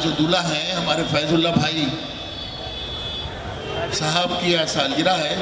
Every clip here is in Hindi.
जो दूल्हा है हमारे फैजुल्ला भाई साहब की आज सालगिरह है।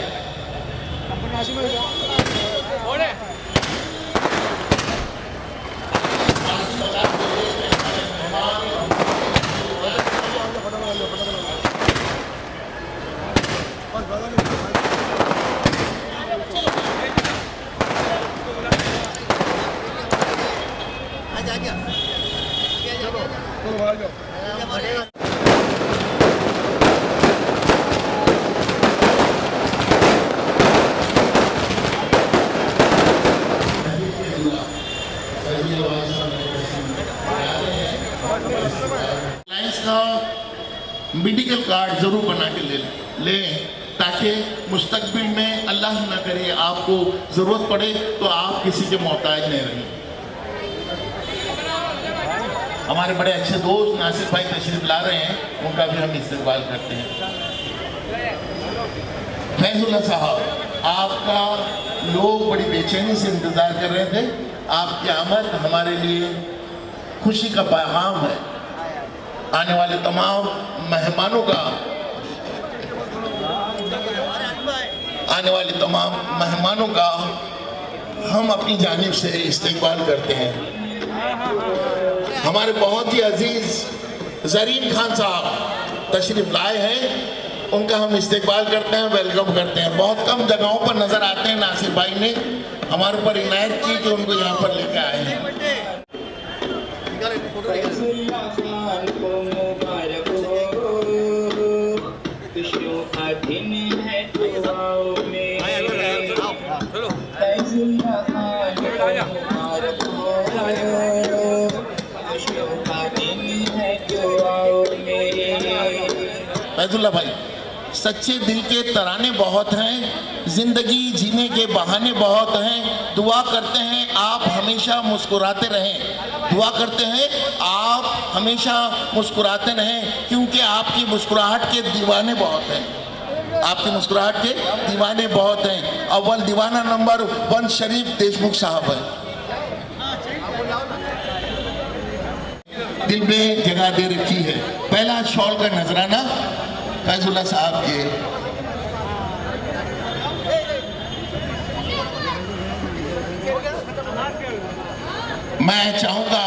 मेडिकल कार्ड जरूर बना के ले ताकि मुस्तकबिल में अल्लाह ना करे आपको जरूरत पड़े तो आप किसी के मोहताज नहीं रहें। हमारे बड़े अच्छे दोस्त नासिर भाई तशरीफ ला रहे हैं, उनका भी हम इस्तेमाल करते हैं। फैजुल्ला साहब, आपका लोग बड़ी बेचैनी से इंतजार कर रहे थे। आपकी आमद हमारे लिए खुशी का पैगाम है। आने वाले तमाम मेहमानों का हम अपनी जानिब से इस्तेकबाल करते हैं। हमारे बहुत ही अजीज जरीन खान साहब तशरीफ लाए हैं, उनका हम इस्तेकबाल करते हैं, वेलकम करते हैं। बहुत कम जगहों पर नजर आते हैं, नासिर भाई ने हमारे ऊपर इनायत की कि उनको यहाँ पर लेकर आए हैं। फैजुल्ला भाई, सच्चे दिल के तराने बहुत हैं, जिंदगी जीने के बहाने बहुत हैं। दुआ करते हैं आप हमेशा मुस्कुराते रहें। दुआ करते हैं आप हमेशा मुस्कुराते रहें, क्योंकि आपकी मुस्कुराहट के दीवाने बहुत हैं। आपकी मुस्कुराहट के दीवाने बहुत हैं। अव्वल दीवाना नंबर 1 शरीफ देशमुख साहब है। दिल में जगह दे रखी है। पहला शॉल का नजराना फैजुल्ला साहब के। मैं चाहूंगा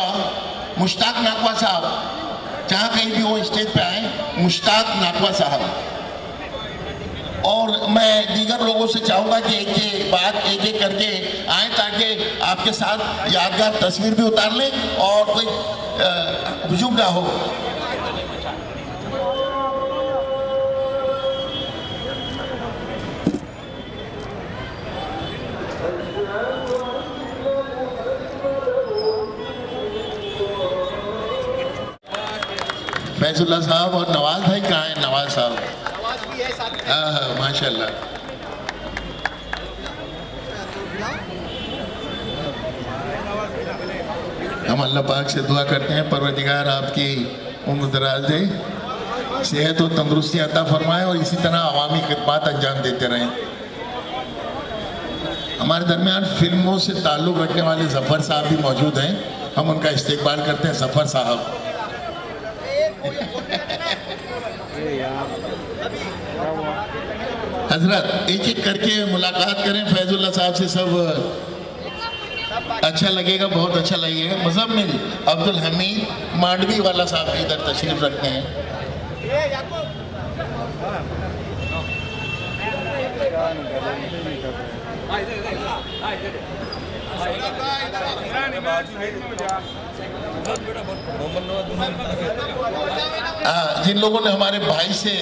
मुश्ताक नाकवा साहब, जहां कहीं भी वो स्टेज पे आए, मुश्ताक नाकवा साहब। और मैं दीगर लोगों से चाहूंगा कि एक एक करके आए ताकि आपके साथ यादगार तस्वीर भी उतार लें और कोई हुजूम ना हो। फैजुल्ला साहब और नवाज भाई कहाँ हैं? नवाज साहब, हाँ माशाल्लाह। हम अल्लाह पाक से दुआ करते हैं परवरदिगार आपकी उम्र दराज दे, सेहत और तंदुरुस्ती अता फरमाए और इसी तरह अवामी खिदमत अंजाम देते रहें। हमारे दरमियान फिल्मों से ताल्लुक़ रखने वाले जफ़र साहब भी मौजूद हैं, हम उनका इस्तेकबाल करते हैं। जफ़र साहब, हजरत एक एक करके मुलाकात करें फैजुल्ला साहब से, सब अच्छा लगेगा, बहुत अच्छा लगेगा। मुज़म्मिल अब्दुल हमीद मांडवी वाला साहब इधर तशरीफ रखते हैं। जिन लोगों ने हमारे भाई से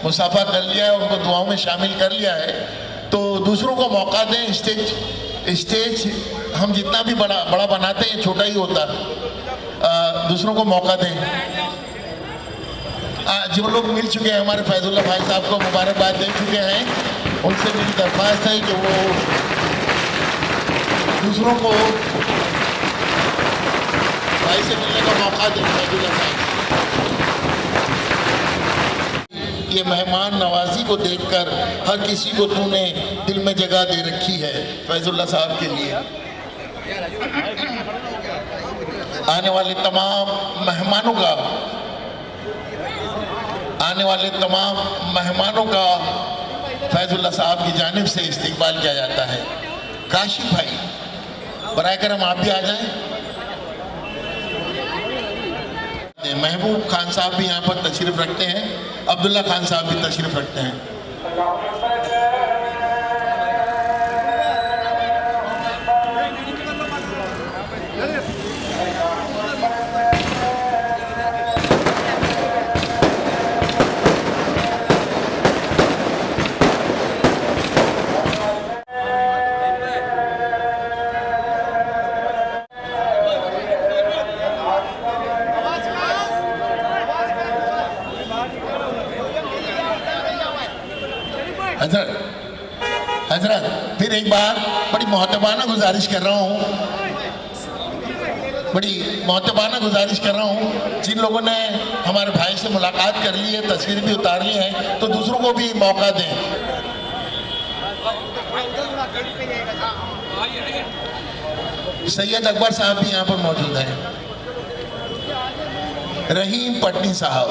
मुसाफा कर लिया है, उनको दुआओं में शामिल कर लिया है, तो दूसरों को मौका दें। स्टेज हम जितना भी बड़ा बनाते हैं छोटा ही होता, दूसरों को मौका दें। जो लोग मिल चुके हैं हमारे फैजुल्ला भाई साहब को मुबारकबाद दे चुके हैं, उनसे मेरी दरख्वास्त है कि वो दूसरों को भाई से मिलने का मौका दें। फैजुल्ला साहब, ये मेहमान नवाजी को देखकर हर किसी को तूने दिल में जगह दे रखी है। फैजुल्ला साहब के लिए आने वाले तमाम मेहमानों का आने वाले तमाम मेहमानों का फैजुल्लाह साहब की जानिब से इस्तकबाल किया जाता है। काशिफ भाई, बराए करम आप भी आ जाएं। महबूब खान साहब भी यहाँ पर तशरीफ रखते हैं, अब्दुल्ला खान साहब भी तशरीफ रखते हैं। हजरत फिर एक बार बड़ी मोहतबाना गुजारिश कर रहा हूँ, जिन लोगों ने हमारे भाई से मुलाकात कर ली है, तस्वीर भी उतार ली है, तो दूसरों को भी मौका दें। सैयद अकबर साहब भी यहाँ पर मौजूद हैं। रहीम पटनी साहब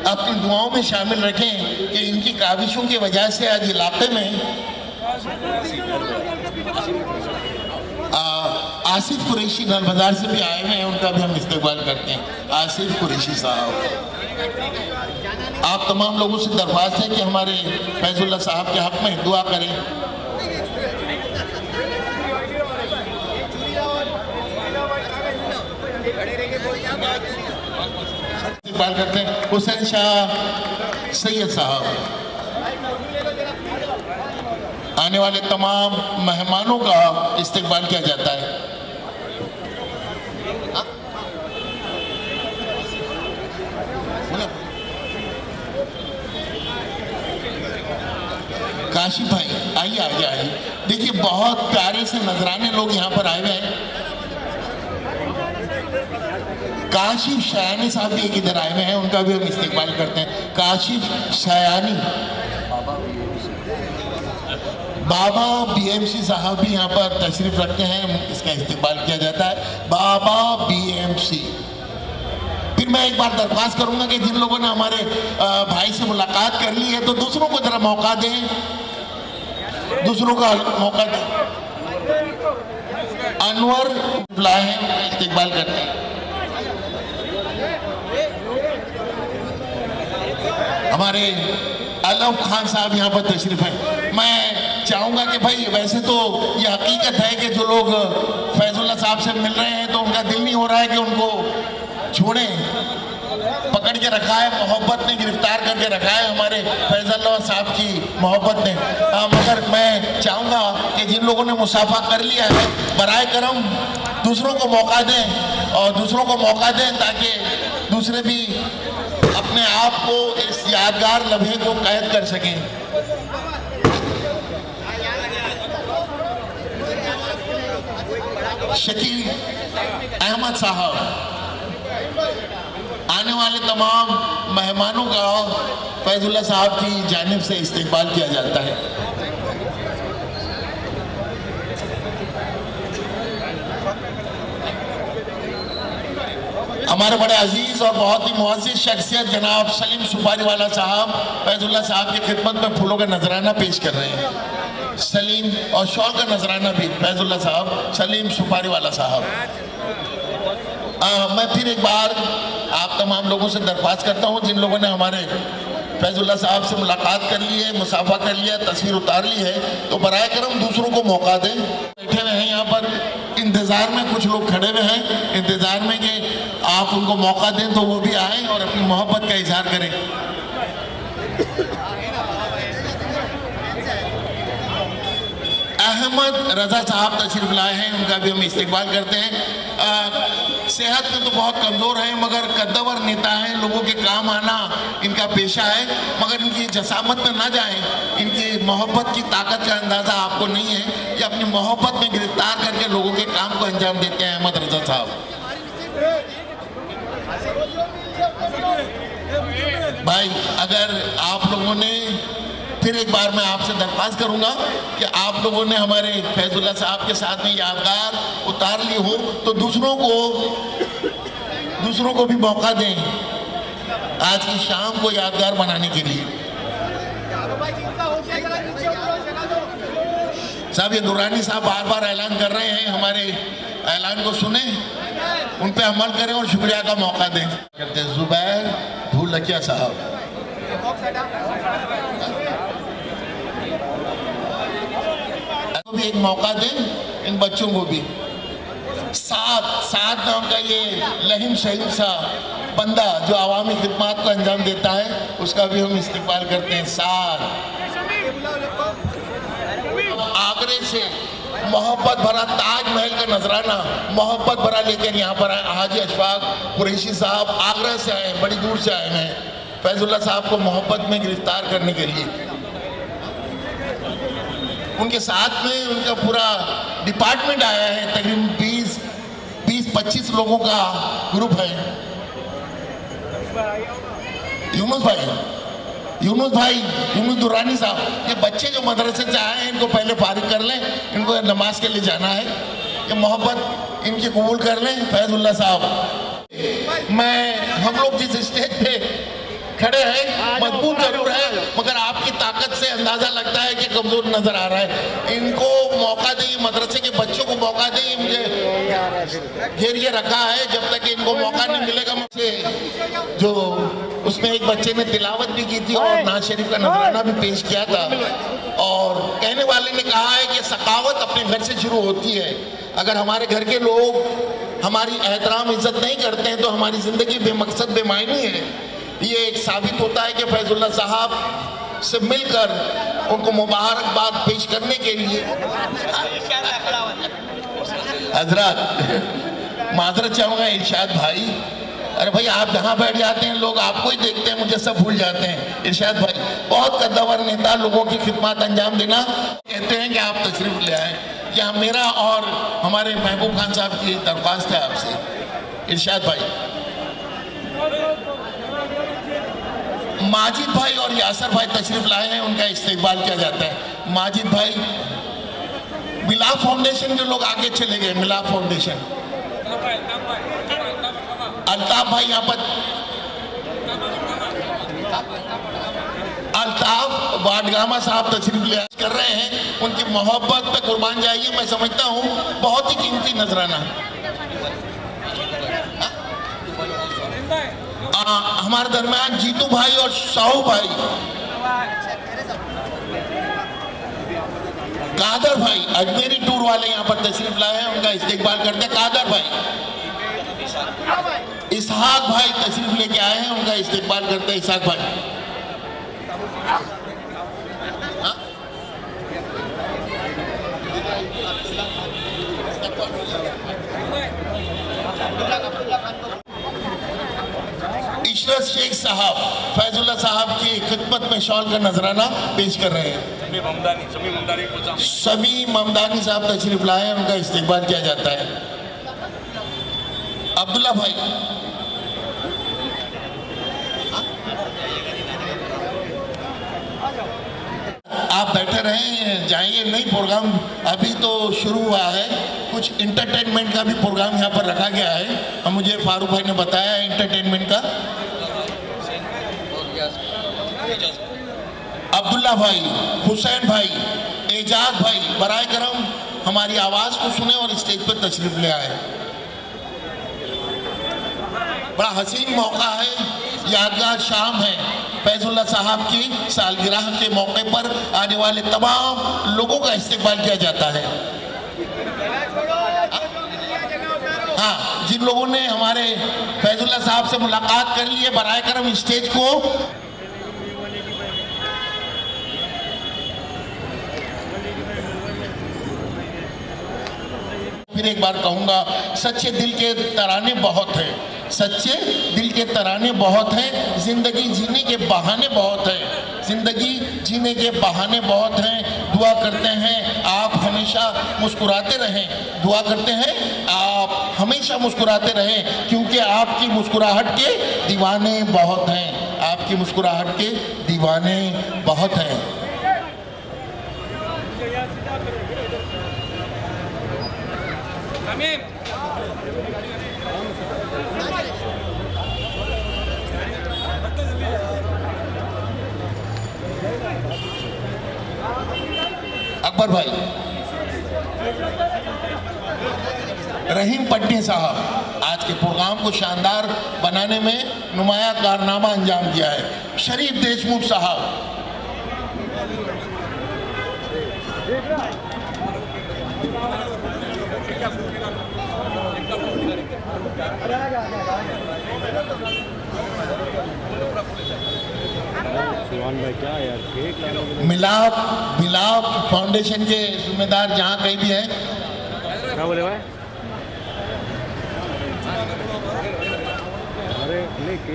अपनी दुआओं में शामिल रखें कि इनकी काविशों की वजह से आज इलाके में आसिफ कुरैशी नल बाजार से भी आए हुए हैं, उनका भी हम इस्तेमाल करते हैं। आसिफ कुरैशी साहब, आप तमाम लोगों से दरख्वास्त है कि हमारे फैजुल्लाह साहब के हक में दुआ करें। इस्तेमाल करते हैं हुसैन शाह सैयद साहब। आने वाले तमाम मेहमानों का इस्तेमाल किया जाता है। काशिफ भाई आइए आगे आइए। देखिए बहुत प्यारे से नजराने लोग यहाँ पर आए हुए हैं। काशिफ शयानी साहब भी एक इधर आए हुए हैं, उनका भी हम इस्तेमाल करते हैं। काशिफ शयानी, बाबा बीएमसी साहब भी यहाँ पर तशरीफ रखते हैं, इसका इस्तेमाल किया जाता है। बाबा बीएमसी। फिर मैं एक बार दरख्वास्त करूंगा कि जिन लोगों ने हमारे भाई से मुलाकात कर ली है तो दूसरों को जरा मौका दें, दूसरों का मौका दें। अनवर लाए हैं, उनका इस्तेमाल करते हैं। हमारे अलफ खान साहब यहाँ पर तशरीफ है। मैं चाहूंगा कि भाई वैसे तो ये हकीकत है कि जो लोग फैजुल्लाह साहब से मिल रहे हैं तो उनका दिल नहीं हो रहा है कि उनको छोड़ें, पकड़ के रखा है, मोहब्बत ने गिरफ्तार करके रखा है हमारे फैजुल्लाह साहब की मोहब्बत ने। मगर मैं चाहूंगा कि जिन लोगों ने मुसाफा कर लिया है बराए करम दूसरों को मौका दें और दूसरों को मौका दें ताकि दूसरे भी अपने आप को इस यादगार लम्हे को कैद कर सकें। शकील अहमद साहब, आने वाले तमाम मेहमानों का फैजुल्लाह साहब की जानिब से इस्तेमाल किया जाता है। हमारे बड़े अजीज और बहुत ही मुअज़्ज़िज़ शख्सियत जनाब सलीम सुपारी वाला साहब फैजुल्लाह साहब की खिदमत में फूलों का नजराना पेश कर रहे हैं। सलीम और शॉल का नजराना भी फैजुल्लाह साहब, सलीम सुपारी वाला साहब। मैं फिर एक बार आप तमाम लोगों से दरख्वास्त करता हूँ जिन लोगों ने हमारे फैजुल्लाह साहब से मुलाकात कर ली है, मुसाफा कर लिया, तस्वीर उतार ली है, तो बराए करम दूसरों को मौका दें। बैठे हुए हैं यहाँ पर इंतज़ार में, कुछ लोग खड़े हुए हैं इंतज़ार में कि आप उनको मौका दें तो वो भी आए और अपनी मोहब्बत का इजहार करें। अहमद रजा साहब तशरीफ लाए हैं, उनका भी हम इस्तेमाल करते हैं। सेहत में तो बहुत कमज़ोर हैं मगर कद्दावर नेता हैं, लोगों के काम आना इनका पेशा है, मगर इनकी जसामत में ना जाएं, इनकी मोहब्बत की ताकत का अंदाज़ा आपको नहीं है। ये अपनी मोहब्बत में गिरफ्तार करके लोगों के काम को अंजाम देते हैं। अहमद रजा साहब भाई, अगर आप लोगों ने, फिर एक बार मैं आपसे दरख्वास्त करूंगा कि आप लोगों ने हमारे फैजुल्लाह साहब के साथ में यादगार उतार ली हो तो दूसरों को भी मौका दें। आज की शाम को यादगार बनाने के लिए। साहब ये दुरानी साहब बार बार ऐलान कर रहे हैं, हमारे ऐलान को सुने, उन पे अमल करें और शुक्रिया का मौका दें। कहते हैं जुबैर भूलकिया साहब। तो भी एक मौका दें इन बच्चों को भी। साथ नाम का ये लहिम शहीद सा बंदा जो आवामी खिदमत को अंजाम देता है, उसका भी हम इस्तेमाल करते हैं। साथ आगरे से मोहब्बत भरा ताजमहल का नजराना मोहब्बत भरा लेकर यहाँ पर आए हाजी अशफाक कुरैशी साहब आगरा से आए, बड़ी दूर से आए हैं फैजुल्लाह साहब को मोहब्बत में गिरफ्तार करने के लिए। उनके साथ में उनका पूरा डिपार्टमेंट आया है, तकरीबन 20-25 लोगों का ग्रुप है। यूनुस दुरानी साहब, ये बच्चे जो मदरसे से आए हैं इनको पहले फारिग कर लें, इनको नमाज के लिए जाना है, ये मोहब्बत इनकी कबूल कर लें। फैजुल्लाह साहब, हम लोग जिस स्टेज पे खड़े हैं मजबूत जरूर है, मगर आपकी ताकत से अंदाजा लगता है कि कमजोर नजर आ रहा है। इनको मौका दें, मदरसे के बच्चों को मौका दें। मुझे घेरिए रखा है, जब तक इनको मौका नहीं मिलेगा। मुझे जो उसमें एक बच्चे ने तिलावत भी की थी और नाज शरीफ का नजराना भी पेश किया था, और कहने वाले ने कहा है कि सखावत अपने घर से शुरू होती है। अगर हमारे घर के लोग हमारी एहतराम इज्जत नहीं करते हैं तो हमारी जिंदगी बेमकसद बेमायनी है। ये एक साबित होता है कि फैजुल्लाह साहब से मिलकर उनको मुबारकबाद पेश करने के लिए हजरत माजरत चाहूँगा इरशाद भाई। अरे भाई, आप जहाँ बैठ जाते हैं लोग आपको ही देखते हैं, मुझे सब भूल जाते हैं। इरशाद भाई बहुत कद्दावर नेता, लोगों की खिदमत अंजाम देना। कहते हैं कि आप तशरीफ ले आए। यह मेरा और हमारे महबूब खान साहब की दरख्वास्त है आपसे। इरशाद भाई, माजिद भाई और यासर भाई तशरीफ लाए हैं, उनका इस्तेकबाल किया जाता है। माजिद भाई, मिलाप फाउंडेशन के लोग आगे चले गए। मिलाप फाउंडेशन, अल्ताफ भाई यहाँ पर, अल्ताफ वाडगामा साहब तशरीफ ले कर रहे हैं। उनकी मोहब्बत पे कुर्बान जाइए। मैं समझता हूँ बहुत ही कीमती नजराना। हमारे दरमियान जीतू भाई और साहू भाई, कादर भाई अजमेरी टूर वाले यहाँ पर तशरीफ लाए हैं, उनका इस्तेकबाल करते हैं। कादर भाई, इसहाक भाई तशरीफ लेके आए हैं, उनका इस्तेकबाल करते हैं। इसहाक भाई, इशरत शेख साहब फैजुल्लाह साहब की खिदमत में शॉल का नजराना पेश कर रहे हैं। समी ममदानी साहब तशरीफ लाए हैं, उनका इस्तेकबाल किया जाता है। अब्दुल्ला भाई, आप बैठे रहें, जाइए। नहीं, प्रोग्राम अभी तो शुरू हुआ है, कुछ इंटरटेनमेंट का भी प्रोग्राम यहाँ पर रखा गया है। अब मुझे फारूक भाई ने बताया इंटरटेनमेंट का। अब्दुल्ला भाई, हुसैन भाई, एजाज भाई बराए करम हमारी आवाज को सुने और स्टेज पर तशरीफ ले आए। बड़ा हसीन मौका है, यादगार शाम है। फैजुल्लाह साहब की सालगिरह के मौके पर आने वाले तमाम लोगों का इस्तेकबाल किया जाता है। हाँ, जिन लोगों ने हमारे फैजुल्लाह साहब से मुलाकात कर ली है, बराए करम स्टेज को फिर एक बार कहूँगा, सच्चे दिल के तराने बहुत हैं, सच्चे दिल के तराने बहुत हैं, जिंदगी जीने के बहाने बहुत हैं, जिंदगी जीने के बहाने बहुत हैं। दुआ करते हैं आप हमेशा मुस्कुराते रहें, दुआ करते हैं आप हमेशा मुस्कुराते रहें, क्योंकि आपकी मुस्कुराहट के दीवाने बहुत हैं, आपकी मुस्कुराहट के दीवाने बहुत हैं। अकबर भाई, रहीम पटनी साहब आज के प्रोग्राम को शानदार बनाने में नुमाया कारनामा अंजाम दिया है। शरीफ देशमुख साहब, मिलाप फाउंडेशन के जिम्मेदार जहां कहीं भी है, क्या बोले भाई?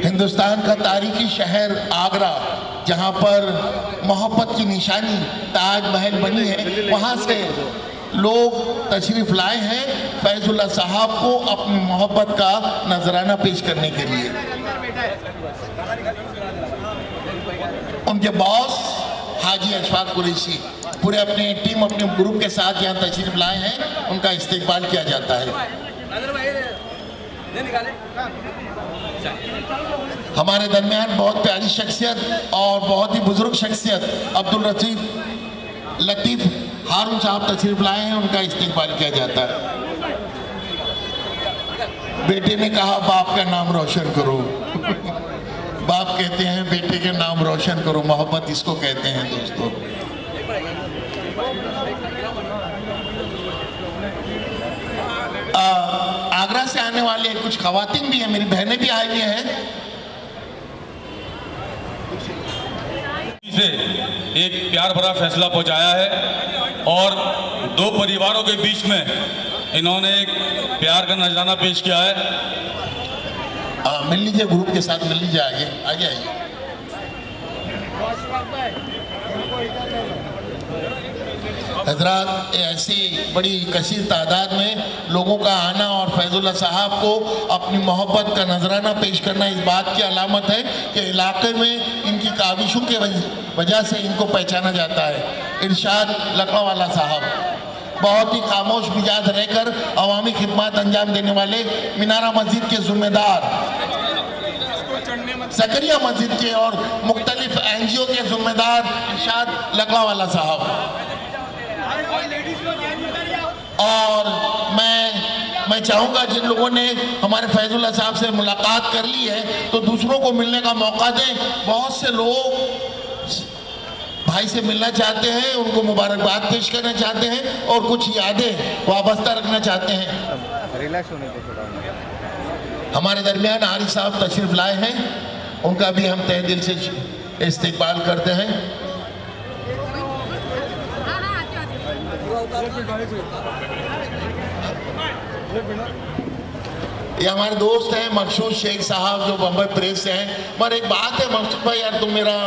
हिंदुस्तान का तारीखी शहर आगरा, जहां पर मोहब्बत की निशानी ताजमहल बनी है, वहां से लोग तशरीफ लाए हैं फैजुल्लाह साहब को अपनी मोहब्बत का नजराना पेश करने के लिए। उनके बॉस हाजी अशफाक कुरैशी पूरे अपने टीम, अपने ग्रुप के साथ यहाँ तशरीफ लाए हैं, उनका इस्तेकबाल किया जाता है। हमारे दरमियान बहुत प्यारी शख्सियत और बहुत ही बुजुर्ग शख्सियत अब्दुल लतीफ हारून साहब तशरीफ लाए हैं, उनका इस्तेकबाल किया जाता है। बेटे ने कहा बाप का नाम रोशन करो बाप कहते हैं बेटे के नाम रोशन करो, मोहब्बत इसको कहते हैं दोस्तों। आगरा से आने वाले कुछ खवातीन भी हैं, मेरी बहनें भी आई हुई हैं। से एक प्यार भरा फैसला पहुंचाया है और दो परिवारों के बीच में इन्होंने एक प्यार का नजराना पेश किया है। मिल लीजिए, ग्रुप के साथ मिल लीजिए, आगे आगे आइए। हजरात, ऐसी बड़ी कसीर तादाद में लोगों का आना और फैजुल्लाह साहब को अपनी मोहब्बत का नजराना पेश करना इस बात की अलामत है कि इलाके में इनकी काविशों के वजह से इनको पहचाना जाता है। इरशाद लकड़ावाला साहब बहुत ही खामोश मिजाज रहकर अवामी खिदमत अंजाम देने वाले, मीनारा मस्जिद के जिम्मेदार, सकरिया मस्जिद के और मुख्तलिफ NGO के जिम्मेदार इरशाद लकड़ावाला साहब। और मैं चाहूँगा जिन लोगों ने हमारे फैजुल्लाह साहब से मुलाकात कर ली है तो दूसरों को मिलने का मौका दें। बहुत से लोग भाई से मिलना चाहते हैं, उनको मुबारकबाद पेश करना चाहते हैं और कुछ यादें वाबस्ता रखना चाहते हैं। रिलैक्स होने को थोड़ा। हमारे दरमियान आरिफ साहब तशरीफ लाए हैं, उनका भी हम तहे दिल से इस्तकबाल करते हैं। ये हमारे दोस्त हैं मकसूद शेख साहब जो बम्बई प्रेस से हैं। मगर एक बात है मकसूद भाई, यार तुम मेरा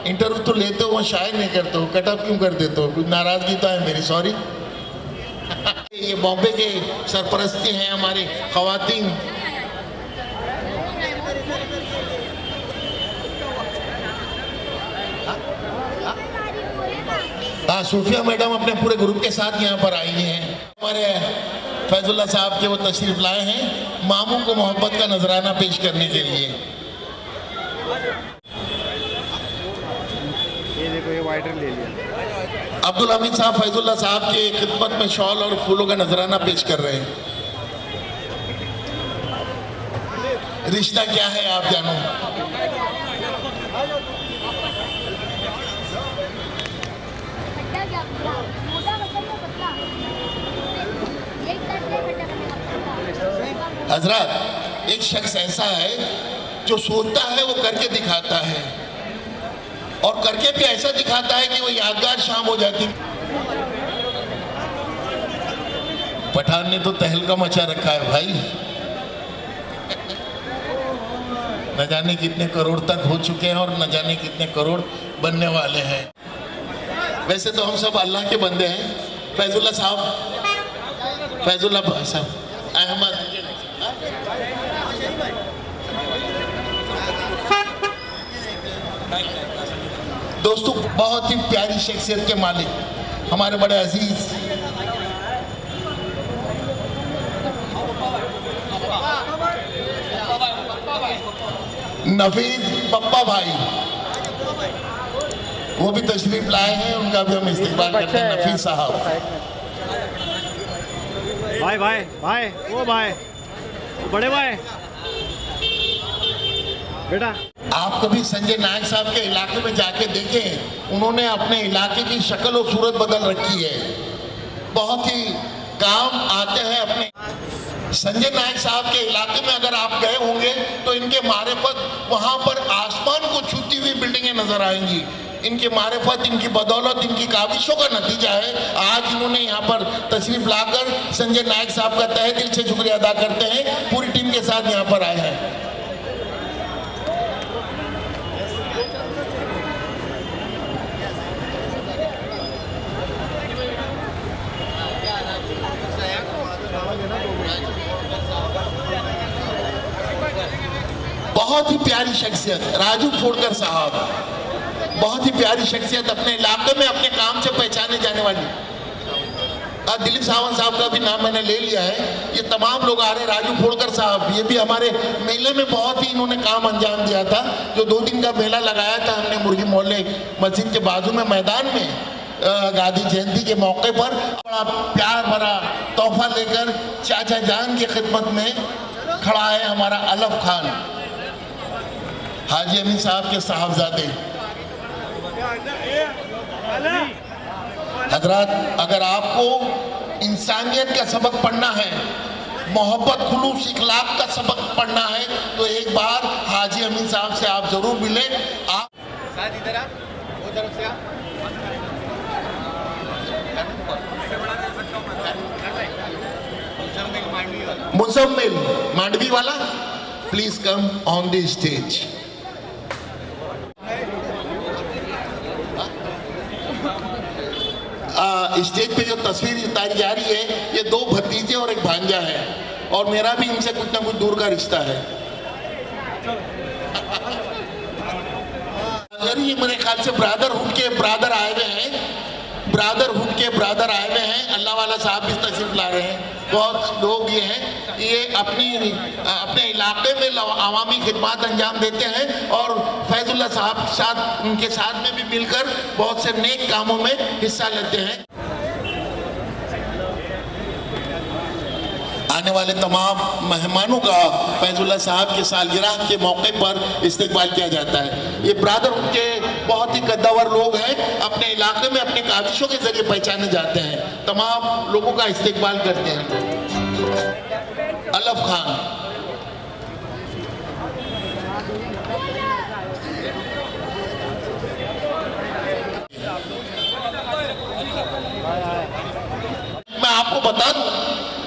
इंटरव्यू तो लेते हो, शायद नहीं करते हो, कटअप क्यों कर देते हो? कुछ नाराजगी तो है मेरी, सॉरी। ये बॉम्बे के सरपरस्ती हैं हमारी खवातीन। हाँ, सूफिया मैडम अपने पूरे ग्रुप के साथ यहाँ पर आई हैं। हमारे फैजुल्लाह साहब के वो तशरीफ लाए हैं मामू को मोहब्बत का नजराना पेश करने के लिए। ये देखो, ये वाइडर ले लिया। अब्दुल हमीद साहब फैजुल्लाह साहब के खिदमत में शॉल और फूलों का नजराना पेश कर रहे हैं। रिश्ता क्या है आप जानो। हजरत, एक शख्स ऐसा है जो सोचता है वो करके दिखाता है और करके भी ऐसा दिखाता है कि वो यादगार शाम हो जाती। पठान ने तो तहलका मचा रखा है भाई, न जाने कितने करोड़ तक हो चुके हैं और न जाने कितने करोड़ बनने वाले हैं। वैसे तो हम सब अल्लाह के बंदे हैं। फैजुल्लाह साहब, फैजुल्लाह साहब अहमद, दोस्तों बहुत ही प्यारी शख्सियत के मालिक हमारे बड़े अजीज नफीस पप्पा भाई, वो भी तशरीफ लाए हैं, उनका भी हम इस्तेमाल करते हैं। नफीस साहब, भाई भाई भाई, वो भाई, बड़े भाई, बेटा आप कभी संजय नायक साहब के इलाके में जाके देखें, उन्होंने अपने इलाके की शक्ल और सूरत बदल रखी है, बहुत ही काम आते हैं अपने। संजय नायक साहब के इलाके में अगर आप गए होंगे तो इनके मारिफत, वहां पर आसमान को छूती हुई बिल्डिंगें नजर आएंगी। इनके मारिफत, इनकी बदौलत, इनकी काविशों का नतीजा है आज इन्होंने यहाँ पर तशरीफ लाकर संजय नायक साहब का तहे दिल से शुक्रिया अदा करते हैं, पूरी टीम के साथ यहाँ पर आए हैं। बहुत ही प्यारी शख्सियत राजू फोड़कर साहब, बहुत ही प्यारी शख्सियत, अपने इलाके में अपने काम से पहचाने जाने वाली। दिलीप सावंत साहब का भी नाम मैंने ले लिया है, ये तमाम लोग आ रहे हैं। राजू फोड़कर साहब, ये भी हमारे मेले में बहुत ही इन्होंने काम अंजाम दिया था। जो 2 दिन का मेला लगाया था हमने मुर्गी मोहल्ले मस्जिद के बाजू में मैदान में गांधी जयंती के मौके पर, बड़ा प्यार भरा तोहफा लेकर चाचा जान की खिदमत में खड़ा है हमारा अलफ खान हाजी अमीन साहब के साहबजादे। हजरात, अगर आपको इंसानियत का सबक पढ़ना है, मोहब्बत, खुलूस, इखलाक का सबक पढ़ना है, तो एक बार हाजी अमीन साहब से आप जरूर मिलें। आप इधर आप, वो तरफ से आप। मुजम्मिल मांडवी वाला, please come on the stage. Stage पे जो तस्वीर उतारी जा रही है, ये 2 भतीजे और एक भांजा है, और मेरा भी इनसे कुछ ना कुछ दूर का रिश्ता है। अगर ये मेरे ख्याल से ब्रदरहुड के ब्रदर आए हुए हैं, ब्रदरहुड के ब्रदर आए हुए हैं, अल्लाह वाला साहब भी तशरीफ ला रहे हैं। बहुत लोग ये हैं, ये अपने इलाके में अवामी खिदमत अंजाम देते हैं, और फैजुल्ला साहब उनके साथ में भी मिलकर बहुत से नेक कामों में हिस्सा लेते हैं। आने वाले तमाम मेहमानों का फैजुल्ला साहब के सालगिरह के मौके पर इस्तकबाल किया जाता है। ये ब्रदरहुड के बहुत ही कद्दावर लोग हैं, अपने इलाके में अपने काविशों के जरिए पहचाने जाते हैं, तमाम लोगों का इस्तकबाल करते हैं। अलफ खान, मैं आपको बता दूं,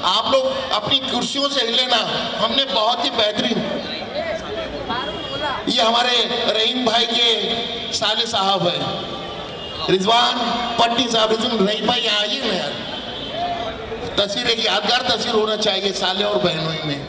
आप लोग अपनी कुर्सियों से हिले ना, हमने बहुत ही बेहतरीन, ये हमारे रहीम भाई के साले साहब है, रिजवान पट्टी साहब। रहीम भाई यहाँ आइए ना यार, तस्वीर एक यादगार तस्वीर होना चाहिए साले और बहनों में।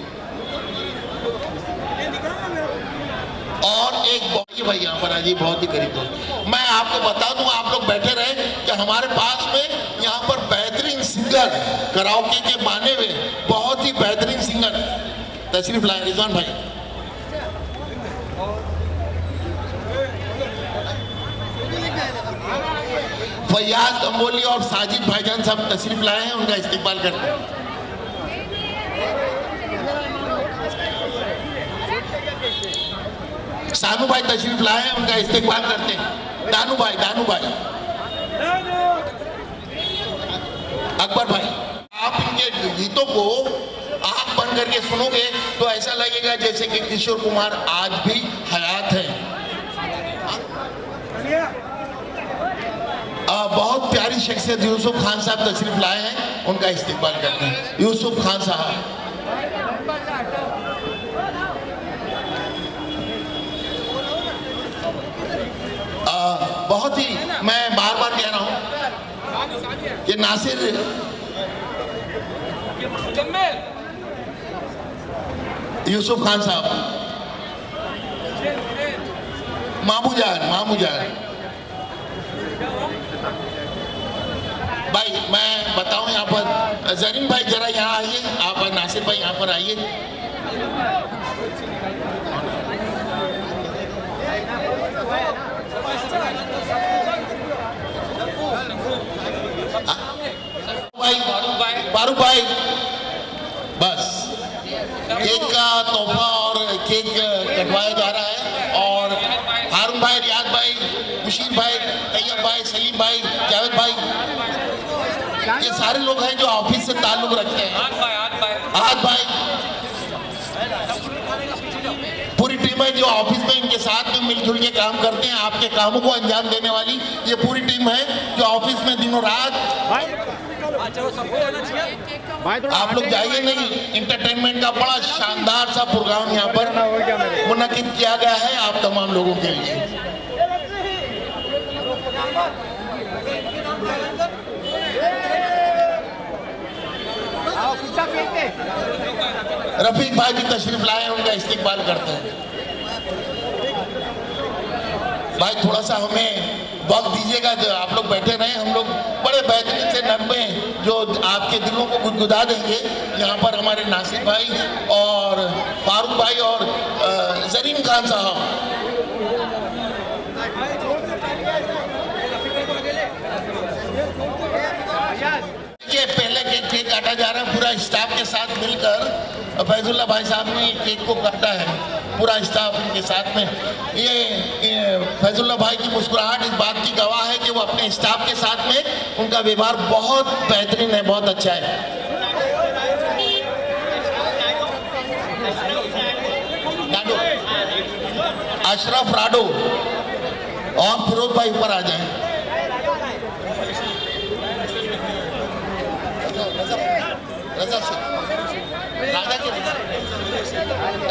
और एक भाई यहाँ पर आइए, बहुत ही करीब हो। मैं आपको बता दूं, आप लोग बैठे रहे कि हमारे पास में यहाँ पर बेहतरीन सिंगर, कराओके के माने हुए बहुत ही बेहतरीन सिंगर तशरीफ लाए। रिजवान भाई, फैयाज कंबोली और साजिद भाईजान साहब तशरीफ लाए हैं, उनका इस्तेमाल करते हैं। सानू भाई तशरीफ लाए हैं, उनका इस्तेमाल करते हैं। दानू भाई अकबर भाई, आप इनके गीतों को आंख बंद करके सुनोगे तो ऐसा लगेगा जैसे कि किशोर कुमार आज भी हयात है। बहुत प्यारी शख्सियत यूसुफ खान साहब तशरीफ लाए हैं, उनका इस्तेमाल करते हैं। यूसुफ खान साहब, बहुत ही, मैं बार बार कह रहा हूं कि नासिर यूसुफ खान साहब, मामू जान भाई, मैं बताऊं यहाँ पर जरीन भाई जरा यहाँ आइए, आप नासिर भाई यहाँ पर आइए। फारूक भाई, बस केक का तोहफा और केक कटवाया जा रहा है। और हारून भाई, रियाज भाई, मुशीर भाई, तैयब भाई, सलीम भाई, जावेद भाई, ये सारे लोग हैं जो ऑफिस से ताल्लुक रखते हैं। हाथ भाई, पूरी टीम है जो ऑफिस में इनके साथ में मिलजुल के काम करते हैं। आपके कामों को अंजाम देने वाली ये पूरी टीम है जो ऑफिस में दिनों रात। आप लोग जाइए नहीं, इंटरटेनमेंट का बड़ा शानदार सा प्रोग्राम यहाँ पर मुनक्किद किया गया है आप तमाम लोगों के लिए। रफीक भाई भी तशरीफ लाए, उनका इस्तेकबाल करते हैं। भाई थोड़ा सा हमें वक्त दीजिएगा, जो आप लोग बैठे रहे, हम लोग बड़े बेहतरीन से नगमे जो आपके दिलों को गुदगुदा देंगे। यहाँ पर हमारे नासिर भाई और फारूक भाई और जरीन खान साहब, पहले केक काटा जा रहा है पूरा स्टाफ के साथ मिलकर। फैजुल्ला भाई साहब ने केक को काटा है, पूरा स्टाफ इनके साथ में। ये फैजुल्ला भाई की मुस्कुराहट इस बात की गवाह है कि वो अपने स्टाफ के साथ में उनका व्यवहार बहुत बेहतरीन है, बहुत अच्छा है। अशरफ राडो और फिरोज भाई ऊपर आ जाएं। रजा शेख,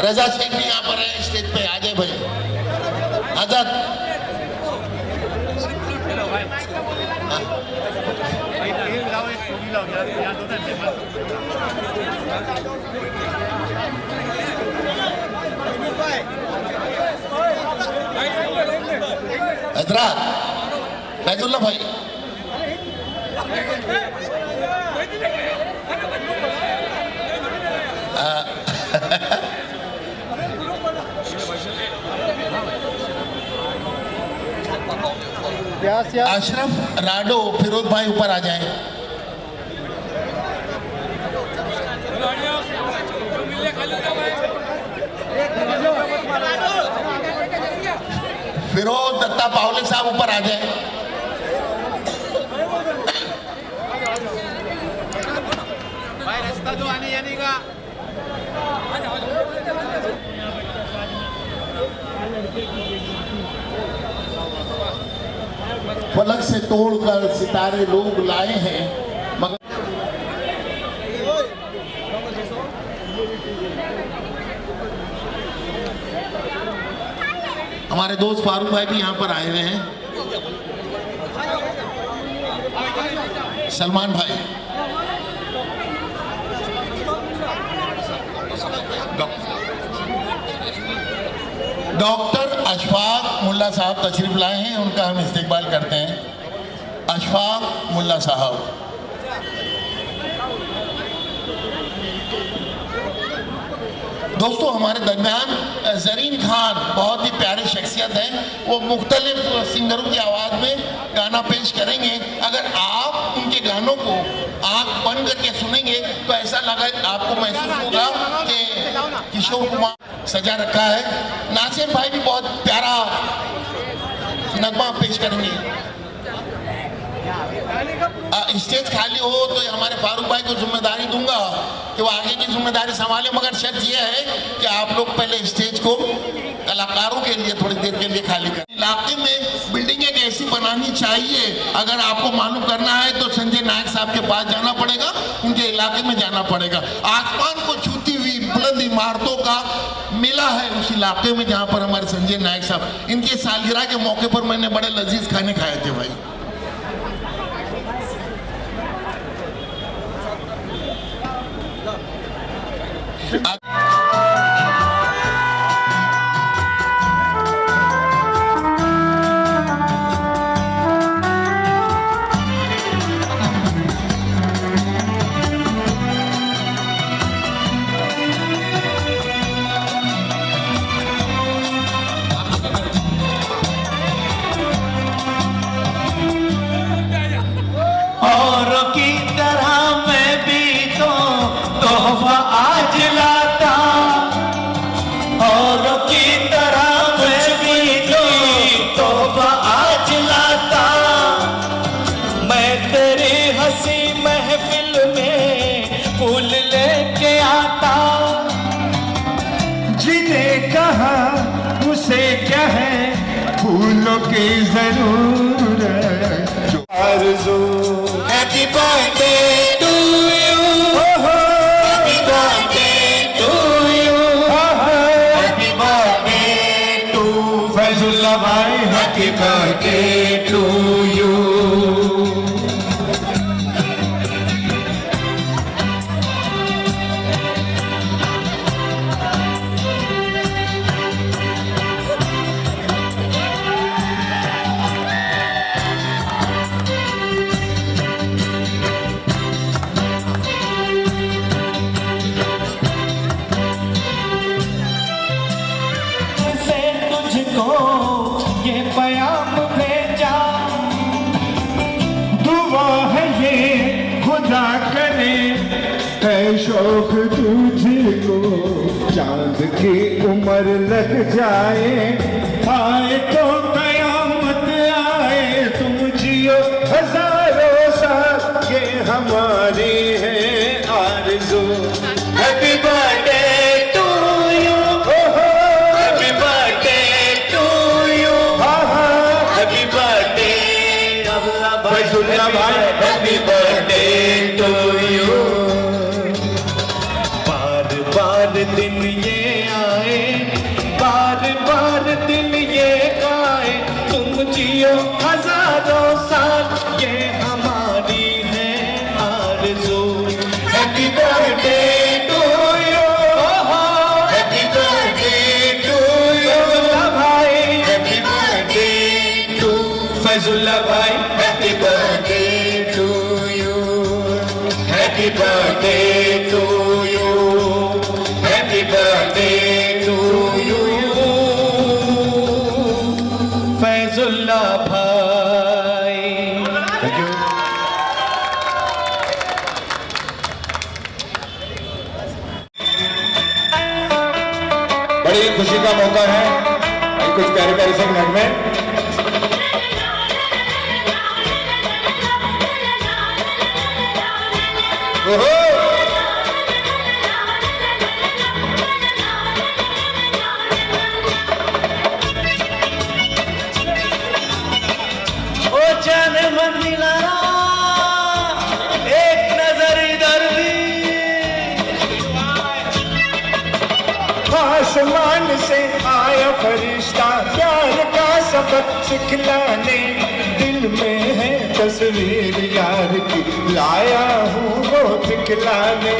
रजा शेख भी यहाँ पर है स्टेज पे, आ जाए भाई। आजाद, हजरात, फैजुल्ला भाई, अशरफ राडो, फिरोज भाई ऊपर आ जाए। फिरोज दत्ता पावले साहब ऊपर आ जाए। भाई रास्ता तो आने जाने का। फलक से तोड़कर सितारे लोग लाए हैं, मगर हमारे दोस्त फारूक भाई भी यहाँ पर आए हुए हैं। सलमान भाई, डॉक्टर अशफाक मुल्ला साहब तशरीफ लाए हैं, उनका हम इस्तेकबाल करते हैं। अशफाक मुल्ला साहब, दोस्तों हमारे दरमियान जरीन खान बहुत ही प्यारी शख्सियत है, वो मुख्तलिफ सिंगरों की आवाज़ में गाना पेश करेंगे। अगर आप उनके गानों को आँख बंद करके सुनेंगे तो ऐसा लगा आपको महसूस होगा कि किशोर कुमार सजा रखा है। नासिर भाई भी बहुत प्यारा नगमा पेश करेंगे। स्टेज खाली हो तो हमारे फारूक भाई को जिम्मेदारी दूंगा कि वो आगे की जिम्मेदारी संभाले, मगर शर्त यह है कि आप लोग पहले स्टेज को कलाकारों के लिए थोड़ी देर के लिए खाली करें। इलाके में बिल्डिंग एक ऐसी बनानी चाहिए, अगर आपको मालूम करना है तो संजय नायक साहब के पास जाना पड़ेगा, उनके इलाके में जाना पड़ेगा। आसमान को छूती हुई बुलंद इमारतों का मिला है उस इलाके में जहाँ पर हमारे संजय नायक साहब, इनके सालगिरह के मौके पर मैंने बड़े लजीज खाने खाए थे भाई। औरों की तरह मैं भी क्या है फूलों की जरूरत जो आरज़ू happy birthday to you, happy birthday to you, happy birthday to Faizullah भाई हैप्पी बर्थडे टू यू। से तुझको ये प्याम भेजा, दुआ है ये खुदा करे है शौक तुझको चांद की उम्र लग जाए, आए तो कयामत आए, तुम जियो हजारों साल ये हमारी है आरज़ू। Happy birthday to you, happy birthday to you, happy birthday Faizullah भाई हैप्पी बर्थडे टू यू। बार बार दिन ये आए, बार बार दिन ये आए, तुम जियो हजारों साल ये हमारी है आरज़ू। Happy birthday to you, happy birthday to you, भाई हैप्पी बर्थडे टू, फैजुल्ला भाई happy birthday to you, happy birthday to you, happy birthday to you, Faizullah भाई। Thank you. बड़ी खुशी का मौका है, कुछ प्यारे प्यारे से मिनट में ओहो ओ जाने मन मिलाना एक नजर इधर भी, आसमान से आया फरिश्ता प्यार का सबक सिखलाने, दिल में है तस्वीर यार की लाया हूँ वो दिखलाने।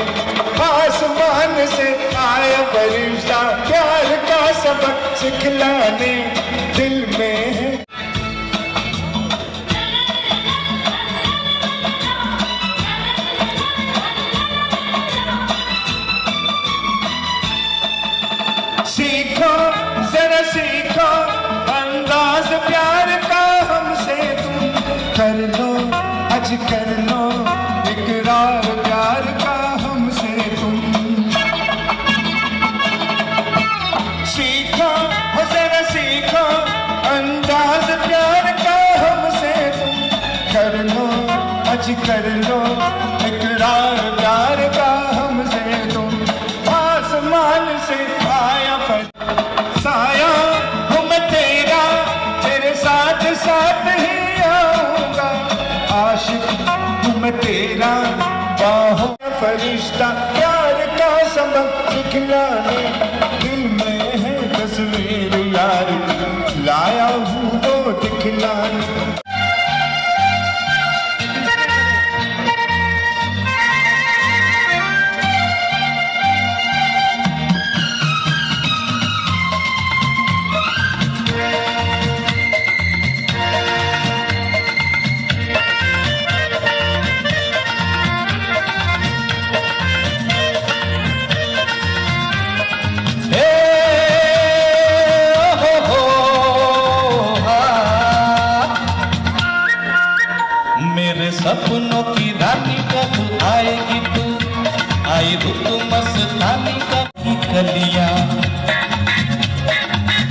आसमान से आया फरिश्ता प्यार का सबक सिखलाने, दिल में है सीखो जरा सीखो अंदाज प्यार का हमसे तुम, कर लो आज कर लो इकरार प्यार का हमसे तुम। सीखो जरा सीखो अंदाज प्यार का हमसे तुम, कर लो आज कर लो इकरार प्यार का हमसे तुम। आसमान से आया साया हूँ मैं तेरा, तेरे साथ साथ ही आऊंगा, आशिक हूँ मैं तेरा, बाहों में फरिश्ता प्यार का सबक सिखलाने, दिल में है तस्वीर यार की लाया हूँ वो दिखलाने। सपनों की रानी कब आएगी तू, आई रुत मस्तानी की कलियां,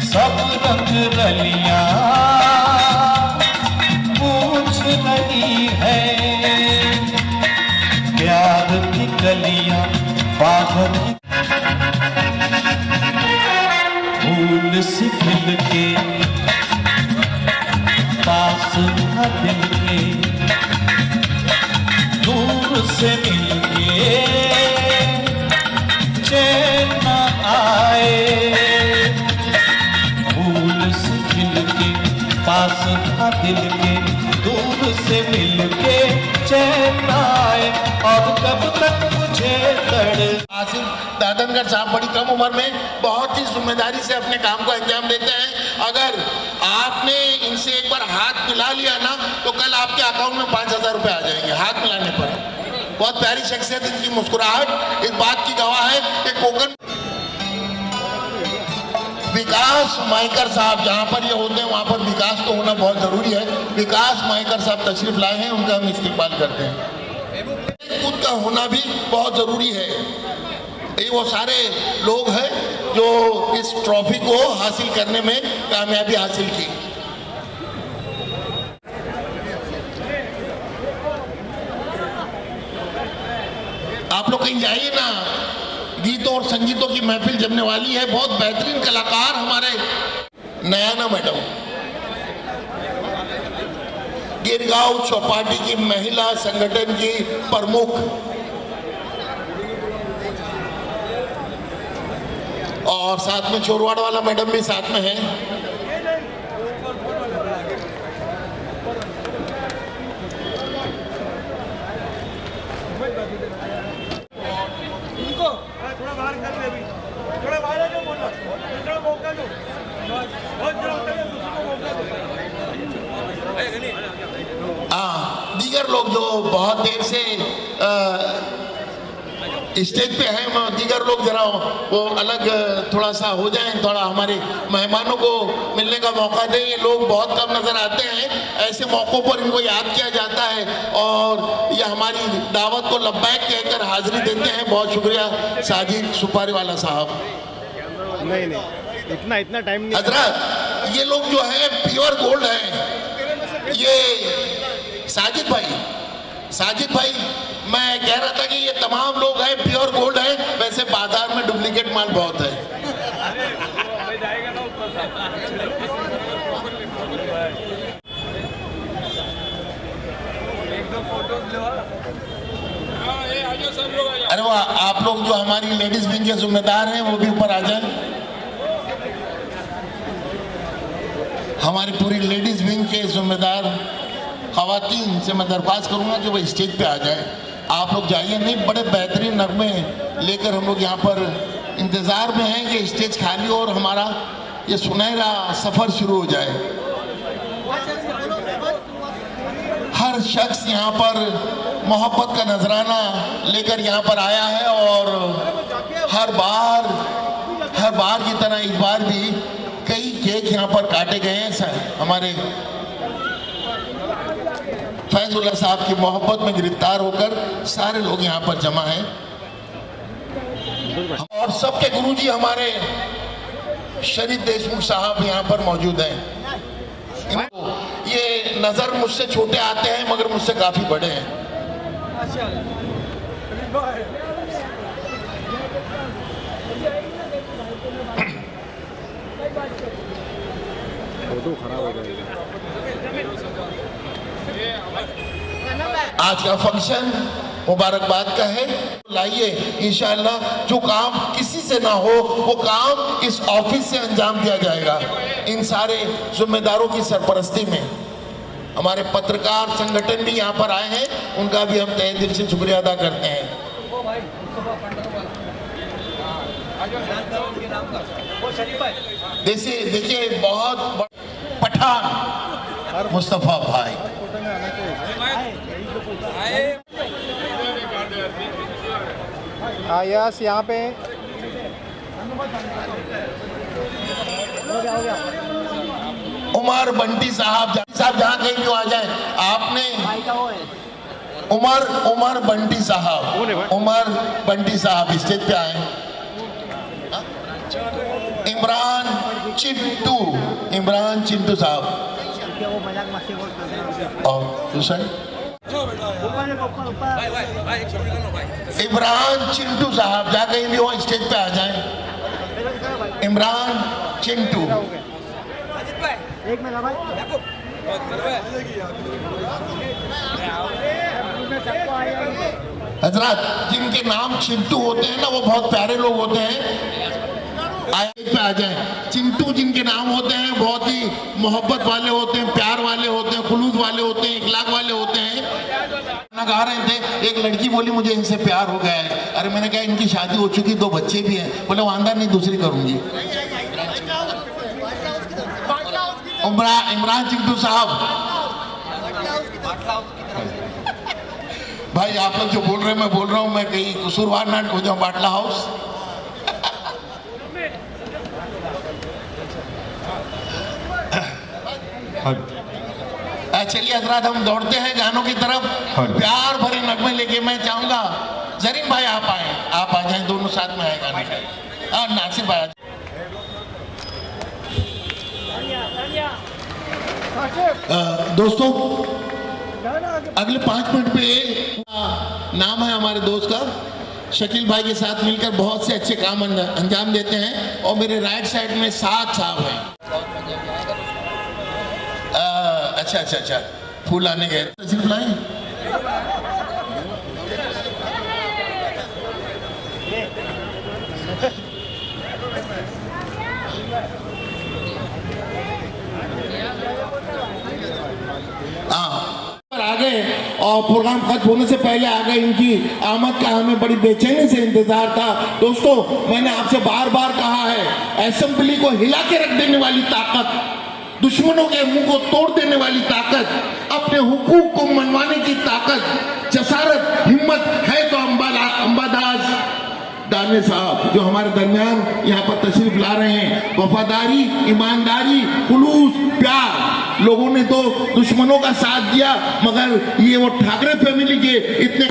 सब रंग रलियां पूछ रही है, प्यार की कलियां पागल फूल से खिल के पास था दिल के, दूर से मिल के चैन न आए, भूल से खिल के पास था दिल के, दूर से मिल के चैन न आए, और कब तक मुझे आसिफ दादनगर साहब बड़ी कम उम्र में बहुत ही जिम्मेदारी से अपने काम को अंजाम देते हैं। अगर आपने इनसे एक बार हाथ मिला लिया ना तो कल आपके अकाउंट में 5,000 रुपए आ जाएंगे हाथ मिलाने पर। बहुत प्यारी शख्सियत, इनकी मुस्कुराहट इस बात की गवाह है कि कोकन विकास माइकर साहब जहां पर ये होते हैं वहां पर विकास तो होना बहुत जरूरी है। विकास माइकर साहब तशरीफ लाए हैं, उनका हम इस्तेमाल करते हैं। खुद का होना भी बहुत जरूरी है। ये वो सारे लोग हैं जो इस ट्रॉफी को हासिल करने में कामयाबी हासिल की। आप लोग कहीं जाइए ना, गीतों और संगीतों की महफिल जमने वाली है। बहुत बेहतरीन कलाकार हमारे नयाना मैडम, गिरगांव चौपाटी की महिला संगठन की प्रमुख, और साथ में चोरवाड़ वाला मैडम भी साथ में है। थोड़ा बाहर कर ले, थोड़ा बाहर जो बोला, थोड़ा मौका दो, बहुत जरा होता है दूसरे को मौका दो। दीगर लोग जो बहुत देर से स्टेज पे हैं, दीगर लोग जरा वो अलग थोड़ा सा हो जाएं, थोड़ा हमारे मेहमानों को मिलने का मौका दें। ये लोग बहुत कम नजर आते हैं, ऐसे मौक़ों पर इनको याद किया जाता है और ये हमारी दावत को लब्बैक कहकर हाजिरी देते हैं। बहुत शुक्रिया साजिद सुपारी वाला साहब। नहीं इतना टाइम नहीं। हजरत ये लोग जो है प्योर गोल्ड है। ये साजिद भाई मैं कह रहा था कि ये तमाम लोग हैं प्योर गोल्ड है, वैसे बाजार में डुप्लीकेट माल बहुत है। अरे वाह, आप लोग जो हमारी लेडीज विंग के जिम्मेदार हैं वो भी ऊपर आ जाएं। हमारी पूरी लेडीज विंग के जिम्मेदार खवातीन से मैं दरख्वास्त करूंगा कि वो स्टेज पे आ जाए। आप लोग जाइए, नहीं बड़े बेहतरीन नगमे लेकर हम लोग यहाँ पर इंतज़ार में हैं कि स्टेज खाली हो और हमारा ये सुनहरा सफ़र शुरू हो जाए। हर शख्स यहाँ पर मोहब्बत का नजराना लेकर यहाँ पर आया है और हर बार की तरह इस बार भी कई केक यहाँ पर काटे गए हैं। हमारे फैजुल्ला साहब की मोहब्बत में गिरफ्तार होकर सारे लोग यहाँ पर जमा हैं और सबके गुरुजी हमारे शरीफ देशमुख साहब यहाँ पर मौजूद हैं। ये नजर मुझसे छोटे आते हैं मगर मुझसे काफी बड़े हैं। आज का फंक्शन मुबारकबाद का है। लाइए, इंशाअल्लाह जो काम किसी से ना हो वो काम इस ऑफिस से अंजाम दिया जाएगा। इन सारे जिम्मेदारों की सरपरस्ती में हमारे पत्रकार संगठन भी यहाँ पर आए हैं, उनका भी हम तहे दिल से शुक्रिया अदा करते हैं। देखिए बहुत पठान मुस्तफा भाई यस यहाँ पे उमर बंटी साहब जहाँ कहीं भी आ जाए। आपने उमर बंटी साहब स्टेज पे आए। इमरान चिंटू साहब और दूसरा इमरान चिंटू साहब जहाँ कहीं भी हो स्टेज पे आ जाए। इमरान चिंटू। हजरत, जिनके नाम चिंटू होते हैं ना, वो बहुत प्यारे लोग होते हैं। पे आ जाए। चिंटू जिनके नाम होते हैं बहुत ही मोहब्बत वाले होते हैं, प्यार वाले होते हैं, खुलूस वाले होते हैं, इखलाक वाले होते हैं। खाना खा रहे थे, एक लड़की बोली मुझे इनसे प्यार हो गया है। अरे मैंने कहा इनकी शादी हो चुकी, 2 बच्चे भी हैं। बोले वांदा नहीं, दूसरी करूंगी। इमरान चिंटू साहब, भाई आप लोग जो बोल रहे हैं मैं बोल रहा हूँ, मैं कहीं कसूरवार ना हो जाऊँ। बाटला हाउस चलिए हजरात, हम दौड़ते हैं गानों की तरफ। प्यार भरे नगमे लेके मैं चाहूंगा जरीन भाई आप आए, आप आ जाए, दोनों साथ में आए गाने का। नासिर भाई दोस्तों, अगले 5 मिनट पे नाम है हमारे दोस्त का, शकील भाई के साथ मिलकर बहुत से अच्छे काम अंजाम देते हैं। और मेरे राइट साइड में साथ साहब हैं। अच्छा, फूल आने गए, तशरीफ लाए। आ गए और प्रोग्राम खत्म होने से पहले आ गए। इनकी आमद का हमें बड़ी बेचैनी से इंतजार था। दोस्तों, मैंने आपसे बार बार कहा है, असेंबली को हिला के रख देने वाली ताकत, दुश्मनों के मुंह को तोड़ देने वाली ताकत, अपने हुकूक को मनवाने की ताकत, जसारत, हिम्मत है तो अंबादास दाने साहब जो हमारे दरमियान यहाँ पर तशरीफ ला रहे हैं। वफादारी, ईमानदारी, खुलूस, प्यार, लोगों ने तो दुश्मनों का साथ दिया, मगर ये वो ठाकरे फैमिली के इतने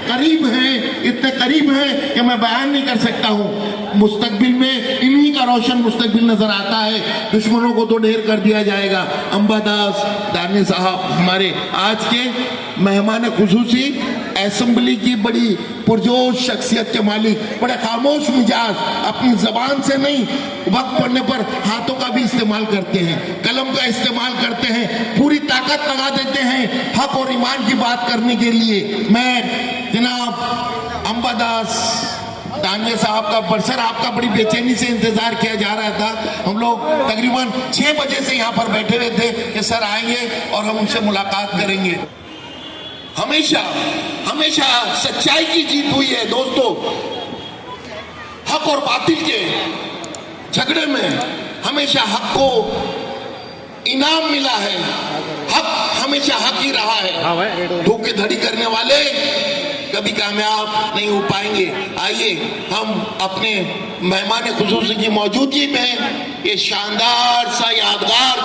करीब हैं कि मैं बयान नहीं कर सकता हूँ। मुस्तकबिल में इन्हीं का रोशन मुस्तकबिल नजर आता है। दुश्मनों को तो ढेर कर दिया जाएगा। अंबादास दाने साहब हमारे आज के मेहमान खुसूसी, असेंबली की बड़ी पुरजोश शख्सियत के मालिक, बड़े खामोश मिजाज, अपनी जबान से नहीं वक्त पड़ने पर हाथों का भी इस्तेमाल करते हैं, कलम का इस्तेमाल करते हैं, पूरी ताकत लगा देते हैं हक और ईमान की बात करने के लिए। मैं जनाब अंबादास दानिया साहब का बरसर आपका बड़ी बेचैनी से इंतजार किया जा रहा था। हम लोग तकरीबन 6 बजे से यहाँ पर बैठे हुए थे कि सर आएंगे और हम उनसे मुलाकात करेंगे। हमेशा सच्चाई की जीत हुई है दोस्तों। हक और बातिल के झगड़े में हमेशा हक को इनाम मिला है। हक हमेशा हक ही रहा है। धोखेधड़ी करने वाले कभी कामयाब नहीं हो पाएंगे। आइए हम अपने मेहमान खुसूसी की मौजूदगी में ये शानदार सा यादगार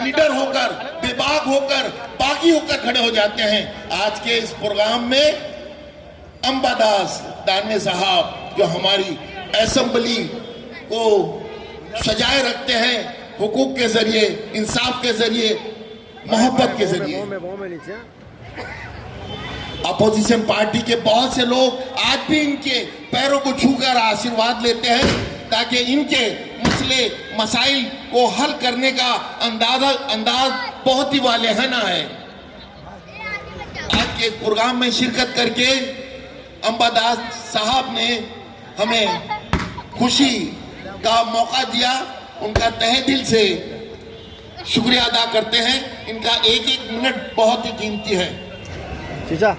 लीडर होकर, बेबाक होकर, बागी होकर खड़े हो जाते हैं। आज के इस प्रोग्राम में अंबादास दाने साहब जो हमारी असेंबली को सजाए रखते हैं हुकूक के जरिए, इंसाफ के जरिए, मोहब्बत के जरिए। अपोजिशन पार्टी के बहुत से लोग आज भी इनके पैरों को छूकर आशीर्वाद लेते हैं ताकि इनके मसले मसाइल को हल करने का अंदाज बहुत ही वालेहाना है। आज के प्रोग्राम में शिरकत करके अंबादास साहब ने हमें खुशी का मौका दिया। उनका तहे दिल से शुक्रिया अदा करते हैं। इनका एक एक मिनट बहुत ही कीमती है। चीचा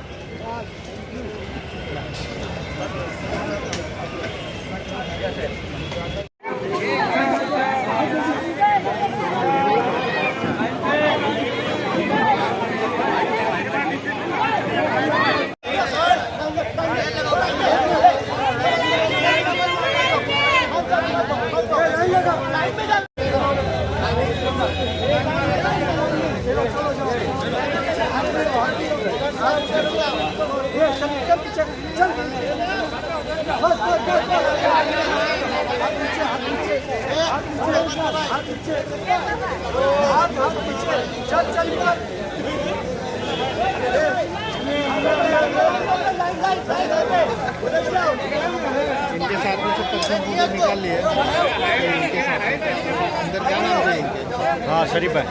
इनके साथ में सब पर्सन फोटो निकाल लिए इनके साथ अंदर हाँ शरीफ है